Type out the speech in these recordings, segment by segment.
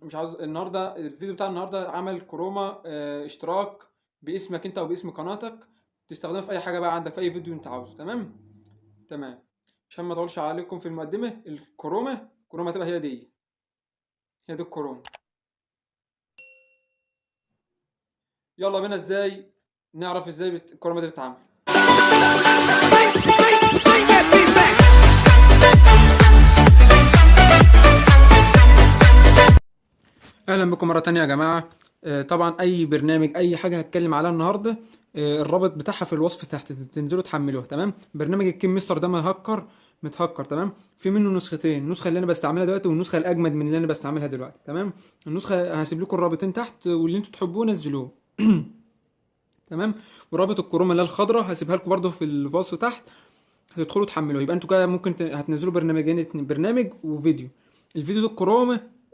مش عاوز النهارده الفيديو بتاع النهارده عمل كروما اشتراك باسمك انت او باسم قناتك، تستخدمه في اي حاجه بقى عندك في اي فيديو انت عاوزه. تمام تمام. عشان ما اطولش عليكم في المقدمه، الكروما تبقى هي دي الكروما. يلا بينا ازاي نعرف ازاي الكروما دي بتتعمل. اهلا بكم مره تانية يا جماعه. طبعا اي برنامج اي حاجه هتكلم عليها النهارده، الرابط بتاعها في الوصف تحت، تنزلوا تحملوها. تمام. برنامج الكيم مستر ده متهكر. تمام. في منه نسختين، النسخه اللي انا بستعملها دلوقتي والنسخه الاجمد من اللي انا بستعملها دلوقتي. تمام. النسخه هسيب لكم الرابطين تحت، واللي انتوا تحبوه نزلوه. تمام. ورابط الكرومه اللي هي الخضراء هسيبها لكم برده في الوصف تحت، هتدخلوا تحملوه. يبقى انتوا كده ممكن هتنزلوا برنامجين اتنين، برنامج وفيديو. الفيديو ده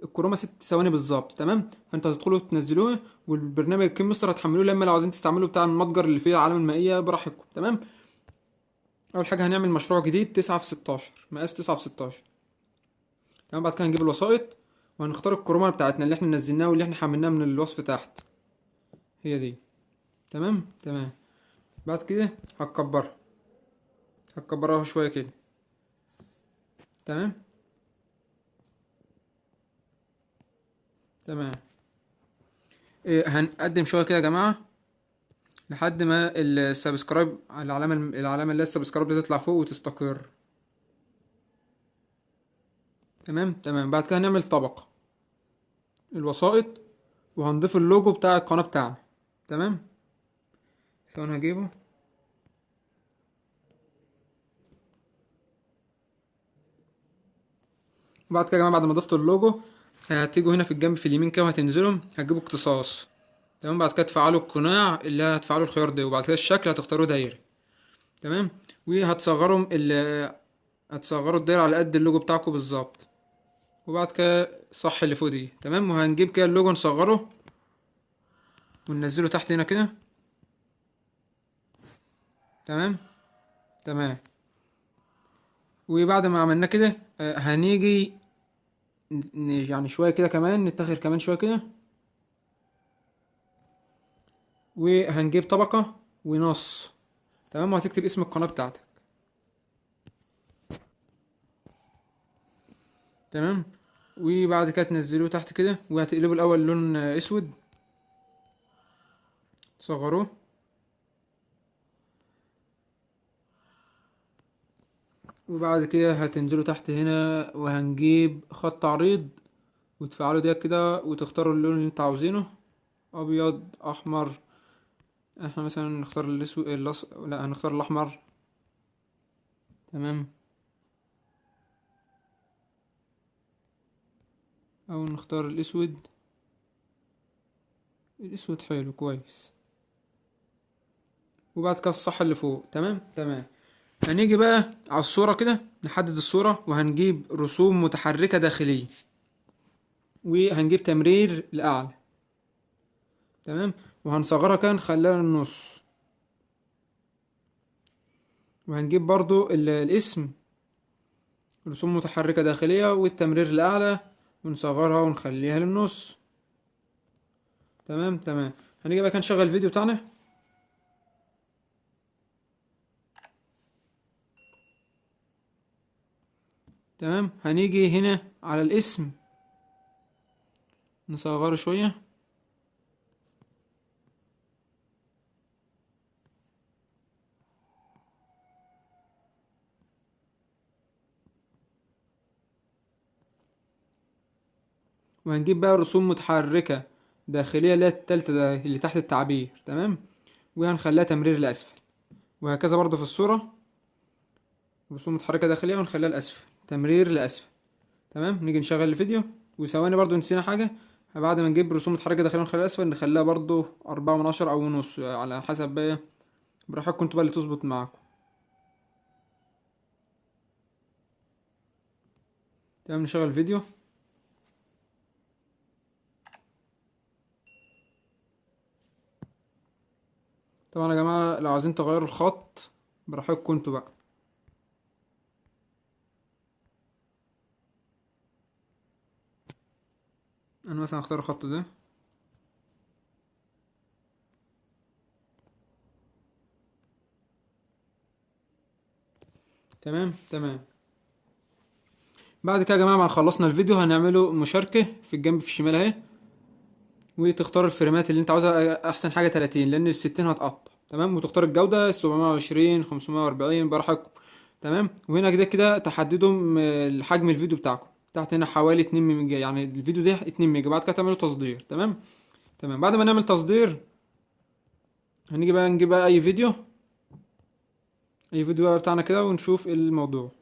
الكرومه 6 ثواني بالظبط. تمام. فانت هتدخلوا تنزلوه، والبرنامج كيمستر هتحملوه لما لو عايزين تستعملوا بتاع المتجر اللي فيه العلامه المائيه براحتكم. تمام. اول حاجه هنعمل مشروع جديد 9 في 16، مقاس 9 في 16. تمام. بعد كده هنجيب الوسائط وهنختار الكرومه بتاعتنا اللي احنا نزلناها واللي احنا حملناها من الوصف تحت، هي دي. تمام تمام. بعد كده هتكبرها شويه كده. تمام تمام. هنقدم شويه كده يا جماعه لحد ما السبسكرايب، العلامه اللي هي السبسكرايب دي تطلع فوق وتستقر. تمام تمام. بعد كده هنعمل طبقه الوسائط وهنضيف اللوجو بتاع القناه بتاعنا. تمام. ثواني هجيبه. وبعد كده يا جماعه، بعد ما ضفت اللوجو هتيجوا هنا في الجنب في اليمين كده وهتنزلوا هتجيبوا اقتصاص. تمام. بعد كده تفعلوا القناع اللي هتفعلوا الخيار ده، وبعد كده الشكل هتختاروا دايري. تمام. هتصغروا الدايره على قد اللوجو بتاعكم بالظبط. وبعد كده صح اللي فوق دي. تمام. وهنجيب كده اللوجو نصغره وننزله تحت هنا كده. تمام تمام. وبعد ما عملنا كده هنيجي يعني شويه كده كمان، نتاخر كمان شويه كده، وهنجيب طبقه ونص. تمام. وهتكتب اسم القناه بتاعتك. تمام. وبعد كده تنزلوه تحت كده، وهتقلبوا الاول لون اسود، تصغروه. وبعد كده هتنزلوا تحت هنا وهنجيب خط عريض وتفعلوا ده كده وتختاروا اللون اللي انت عاوزينه، ابيض احمر. احنا مثلا نختار الاسود لا، هنختار الاحمر. تمام. او نختار الاسود حلو كويس. وبعد كده الصح اللي فوق. تمام تمام. هنيجي بقى على الصورة كده، نحدد الصورة وهنجيب رسوم متحركة داخلية وهنجيب تمرير لأعلى. تمام. وهنصغرها كده نخليها النص. وهنجيب برضو الاسم رسوم متحركة داخلية والتمرير لأعلى ونصغرها ونخليها للنص. تمام تمام. هنيجي بقى نشغل الفيديو بتاعنا. تمام. هنيجي هنا على الاسم نصغره شوية. وهنجيب بقى رسوم متحركة داخلية اللي هي التالتة ده اللي تحت التعبير. تمام. وهنخليها تمرير لأسفل، وهكذا برضو في الصورة رسوم متحركة داخلية ونخليها لأسفل، تمرير لأسفل. تمام. نيجي نشغل الفيديو. وثواني برضو نسينا حاجة، بعد ما نجيب رسوم متحركة داخلية ونخليها أسفل نخليها برضو 4 من 10 أو نص على حسب بقى، براحتكم انتوا بقى اللي تظبط معاكم. تمام. نشغل الفيديو. طبعا يا جماعة لو عايزين تغيروا الخط براحتكم انتوا بقى. انا مثلا اختار الخط ده. تمام تمام. بعد كده يا جماعه، ما خلصنا الفيديو هنعمله مشاركه في الجنب في الشمال اهي، وتختار الفريمات اللي انت عاوزها. احسن حاجه 30 لان ال 60 هتقطع. تمام. وتختار الجوده 720 540 براحتكم. تمام. وهنا كده كده تحددوا حجم الفيديو بتاعكم. تحت هنا حوالي 2 ميجا، يعني الفيديو ده 2 ميجا. بعد كده تعملوا تصدير. تمام تمام. بعد ما نعمل تصدير هنيجي بقى نجيب بقى اي فيديو، اي فيديو بقى بتاعنا كده، ونشوف إيه الموضوع.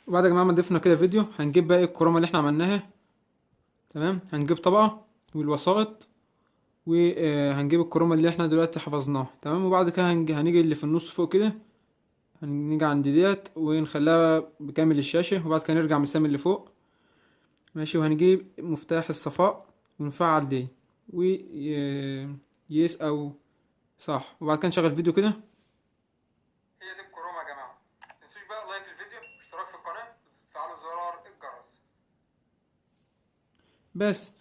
وبعد يا جماعه ما ضفنا كده فيديو، هنجيب بقى الكرومه اللي احنا عملناها. تمام. هنجيب طبقه والوسائط، وهنجيب الكرومه اللي احنا دلوقتي حفظناها. تمام. وبعد كده هنيجي اللي في النص فوق كده، هنيجي عند ديت ونخليها بكامل الشاشه. وبعد كده نرجع مسام اللي فوق. ماشي. وهنجيب مفتاح الصفاء ونفعل دي و يس او صح. وبعد كده نشغل فيديو كده. هي دي الكرومه يا جماعه. متنسوش بقى لايك الفيديو، اشتراك في القناه، وتفعلوا زرار الجرس. بس.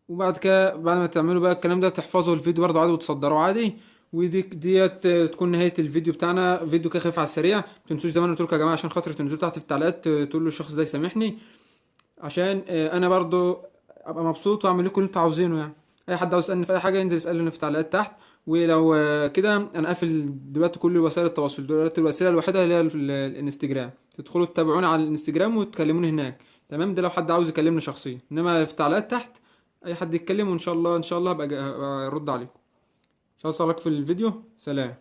وبعد كده بعد ما تعملوا بقى الكلام ده، تحفظوا الفيديو برضه عادي وتصدروه عادي. ديت تكون نهايه الفيديو بتاعنا. فيديو كده خفيف على السريع. متنسوش زي ما انا قلت لكم يا جماعه، عشان خاطر تنزلوا تحت في التعليقات تقول له الشخص ده يسامحني، عشان انا برضه ابقى مبسوط واعمل لكم اللي انتوا عاوزينه يعني. اي حد عاوز يسالني في اي حاجه ينزل يسالني في التعليقات تحت. ولو كده انا قافل دلوقتي كل وسائل التواصل. دلوقتي الوسيله الوحيده اللي هي الانستجرام. تدخلوا تتابعوني على الانستجرام وتكلموني هناك. تمام. ده لو حد عاوز يكلمني شخصيا، انما في التعليقات تحت اي حد يتكلم، وان شاء الله ان شاء الله هبقى ارد عليكم. مش عاوز اطلعك في الفيديو. سلام.